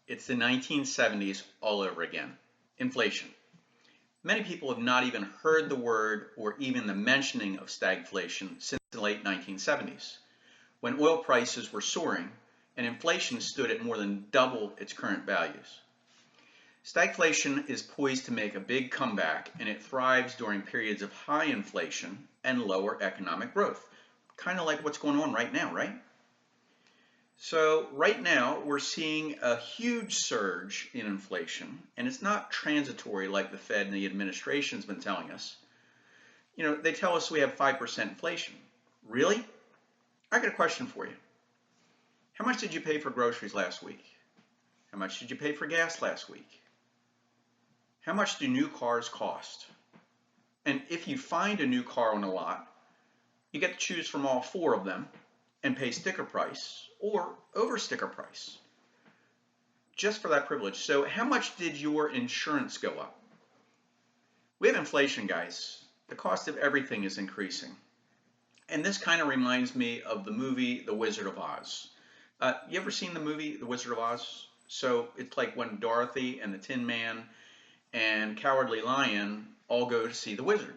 It's the 1970s all over again. Inflation. Many people have not even heard the word or even the mentioning of stagflation since the late 1970s, when oil prices were soaring and inflation stood at more than double its current values. Stagflation is poised to make a big comeback, and it thrives during periods of high inflation and lower economic growth. Kind of like what's going on right now, right? So right now we're seeing a huge surge in inflation, and it's not transitory like the Fed and the administration's been telling us. They tell us we have 5% inflation. Really? I got a question for you. How much did you pay for groceries last week? How much did you pay for gas last week? How much do new cars cost? And if you find a new car on the lot, you get to choose from all four of them and pay sticker price or over sticker price just for that privilege. So how much did your insurance go up? We have inflation, guys. The cost of everything is increasing. And this kind of reminds me of the movie The Wizard of Oz. You ever seen the movie The Wizard of Oz? So it's like when Dorothy and the Tin Man and Cowardly Lion all go to see the wizard.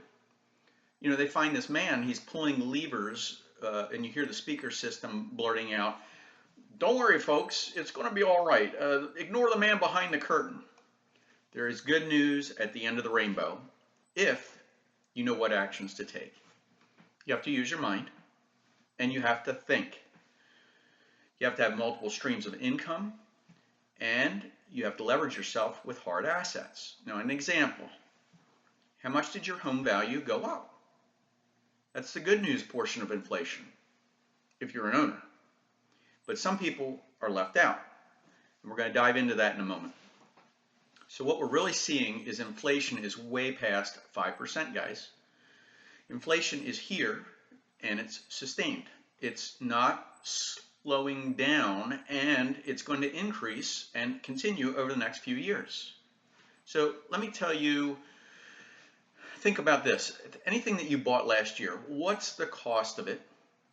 They find this man, he's pulling levers, and you hear the speaker system blurting out, "Don't worry, folks, it's going to be all right. Ignore the man behind the curtain." There is good news at the end of the rainbow if you know what actions to take. You have to use your mind, and you have to think. You have to have multiple streams of income, and you have to leverage yourself with hard assets. Now, an example. How much did your home value go up? That's the good news portion of inflation, if you're an owner. But some people are left out, and we're going to dive into that in a moment. So what we're really seeing is inflation is way past 5%, guys. Inflation is here, and it's sustained. It's not slowing down, and it's going to increase and continue over the next few years. So let me tell you, think about this. Anything that you bought last year, what's the cost of it,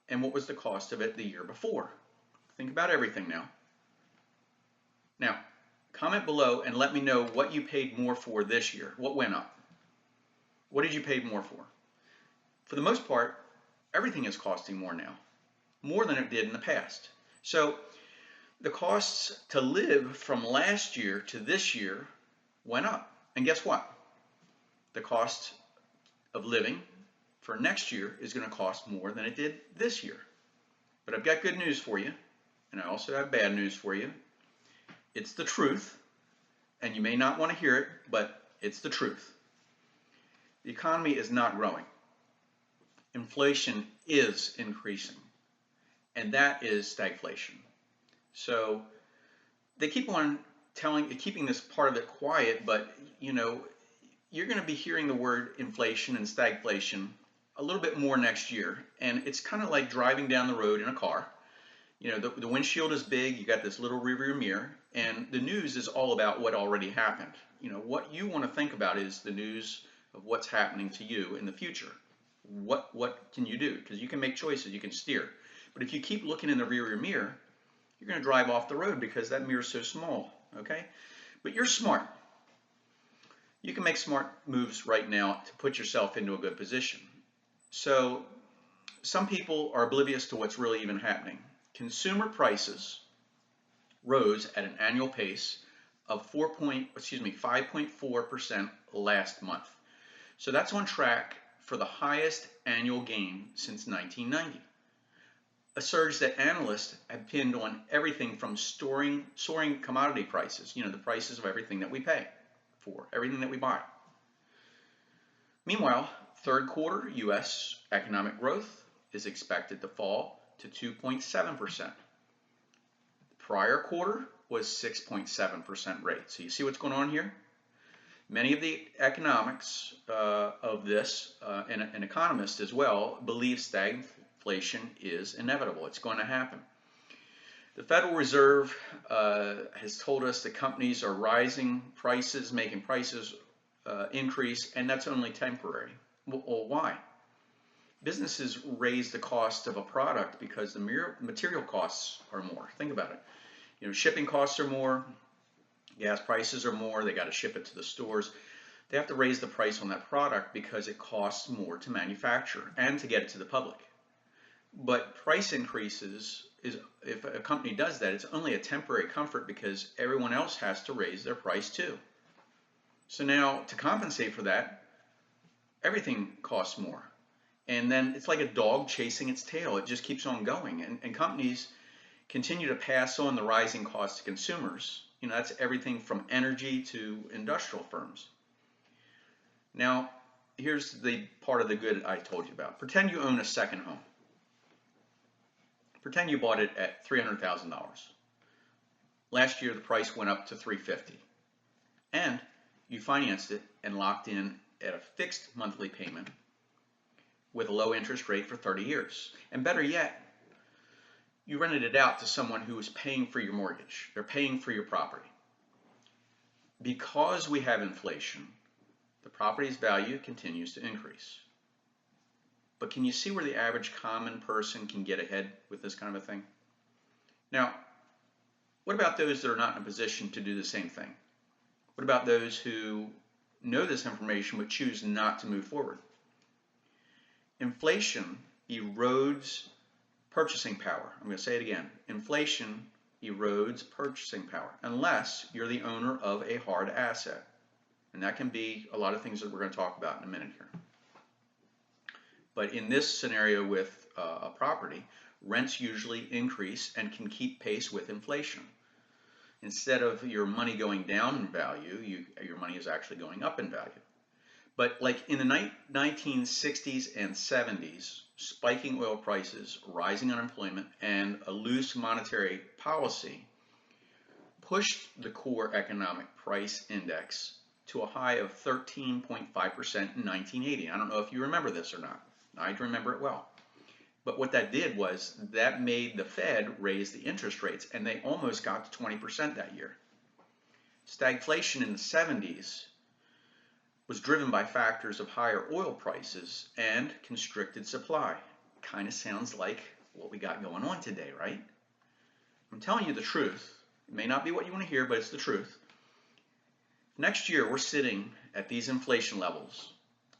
and what was the cost of it the year before? Think about everything now. Now, comment below and let me know what you paid more for this year. What went up? What did you pay more for? For the most part, everything is costing more now, more than it did in the past. So the costs to live from last year to this year went up. And guess what? The cost of living for next year is going to cost more than it did this year. But I've got good news for you, and I also have bad news for you. It's the truth, and you may not want to hear it, but it's the truth. The economy is not growing. Inflation is increasing, and that is stagflation. So they keep on keeping this part of it quiet, but you're going to be hearing the word inflation and stagflation a little bit more next year, and it's kind of like driving down the road in a car. The windshield is big, you got this little rearview mirror, and the news is all about what already happened. What you want to think about is the news of what's happening to you in the future. What can you do? Because you can make choices, you can steer. But if you keep looking in the rearview mirror, you're going to drive off the road because that mirror is so small, okay? But you're smart. You can make smart moves right now to put yourself into a good position. So some people are oblivious to what's really even happening. Consumer prices rose at an annual pace of 5.4% last month. So that's on track for the highest annual gain since 1990. A surge that analysts have pinned on everything from soaring commodity prices, the prices of everything that we pay for, everything that we buy. Meanwhile, third quarter U.S. economic growth is expected to fall to 2.7%. The prior quarter was 6.7% rate. So you see what's going on here? Many of the economics of this, and economists as well, believe stagflation is inevitable. It's going to happen. The Federal Reserve has told us that companies are raising prices, making prices increase, and that's only temporary. Well, why? Businesses raise the cost of a product because the material costs are more. Think about it. Shipping costs are more, Gas prices are more, they got to ship it to the stores. They have to raise the price on that product because it costs more to manufacture and to get it to the public. But price increases is, if a company does that, it's only a temporary comfort because everyone else has to raise their price too. So now to compensate for that, everything costs more. And then it's like a dog chasing its tail. It just keeps on going. And companies continue to pass on the rising costs to consumers. You know, that's everything from energy to industrial firms. Now, here's the part of the good I told you about. Pretend you own a second home. Pretend you bought it at $300,000. Last year, the price went up to $350,000. And you financed it and locked in at a fixed monthly payment with a low interest rate for 30 years. And better yet, you rented it out to someone who is paying for your mortgage. They're paying for your property. Because we have inflation, the property's value continues to increase. But can you see where the average common person can get ahead with this kind of a thing? Now, what about those that are not in a position to do the same thing? What about those who know this information but choose not to move forward? Inflation erodes purchasing power. I'm going to say it again. Inflation erodes purchasing power unless you're the owner of a hard asset. And that can be a lot of things that we're going to talk about in a minute here. But in this scenario with a property, rents usually increase and can keep pace with inflation. Instead of your money going down in value, your money is actually going up in value. But like in the 1960s and 70s, spiking oil prices, rising unemployment, and a loose monetary policy pushed the core economic price index to a high of 13.5% in 1980. I don't know if you remember this or not. I remember it well. But what that did was that made the Fed raise the interest rates, and they almost got to 20% that year. Stagflation in the 70s was driven by factors of higher oil prices and constricted supply. Kind of sounds like what we got going on today, right? I'm telling you the truth. It may not be what you want to hear, but it's the truth. Next year, we're sitting at these inflation levels,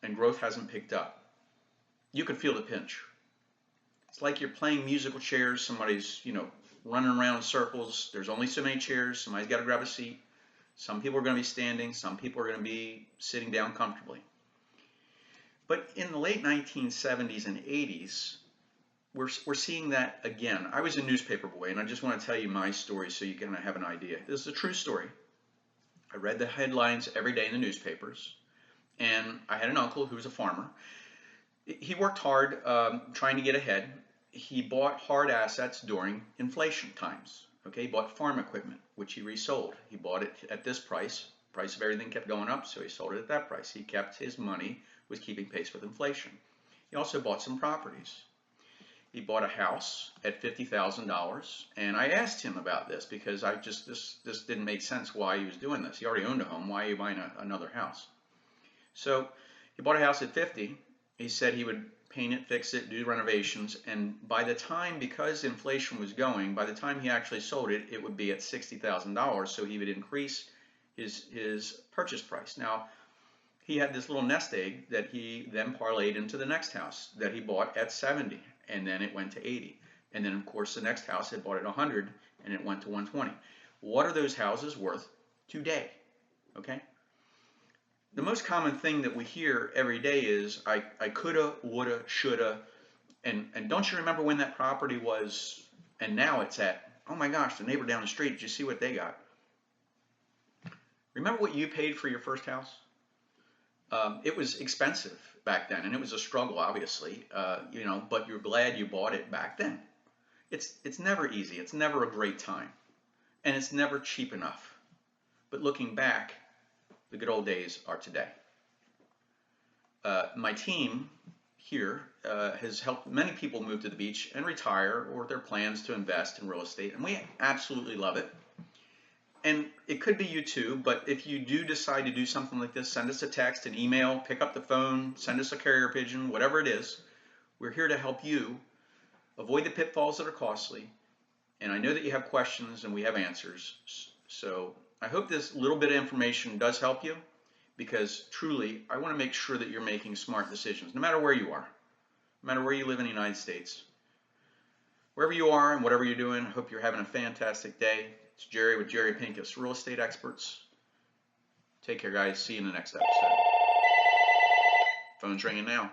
and growth hasn't picked up. You can feel the pinch. It's like you're playing musical chairs. Somebody's, running around in circles. There's only so many chairs. Somebody's got to grab a seat. Some people are going to be standing. Some people are going to be sitting down comfortably. But in the late 1970s and 80s, we're seeing that again. I was a newspaper boy, and I just want to tell you my story so you can have an idea. This is a true story. I read the headlines every day in the newspapers, and I had an uncle who was a farmer. He worked hard trying to get ahead. He bought hard assets during inflation times. Okay, he bought farm equipment, which he resold. He bought it at this price. Price of everything kept going up, so he sold it at that price. He kept his money, was keeping pace with inflation. He also bought some properties. He bought a house at $50,000, and I asked him about this because this didn't make sense why he was doing this. He already owned a home. Why are you buying another house? So he bought a house at $50,000. He said he would paint it, fix it, do renovations, and by the time, because inflation was going, by the time he actually sold it, it would be at $60,000, so he would increase his purchase price. Now, he had this little nest egg that he then parlayed into the next house that he bought at $70,000, and then it went to $80,000. And then, of course, the next house had bought at $100,000, and it went to $120,000. What are those houses worth today? Okay? The most common thing that we hear every day is, I coulda, woulda, shoulda, and don't you remember when that property was, and now it's at, oh my gosh, the neighbor down the street, did you see what they got? Remember what you paid for your first house? It was expensive back then, and it was a struggle, obviously, but you're glad you bought it back then. It's never easy, it's never a great time, and it's never cheap enough. But looking back, the good old days are today. My team here has helped many people move to the beach and retire, or their plans to invest in real estate, and we absolutely love it. And it could be you too, but if you do decide to do something like this, send us a text, an email, pick up the phone, send us a carrier pigeon, whatever it is. We're here to help you avoid the pitfalls that are costly. And I know that you have questions and we have answers. So I hope this little bit of information does help you, because truly, I want to make sure that you're making smart decisions, no matter where you are, no matter where you live in the United States. Wherever you are and whatever you're doing, I hope you're having a fantastic day. It's Jerry with Jerry Pincus, Real Estate Experts. Take care, guys. See you in the next episode. Phone's ringing now.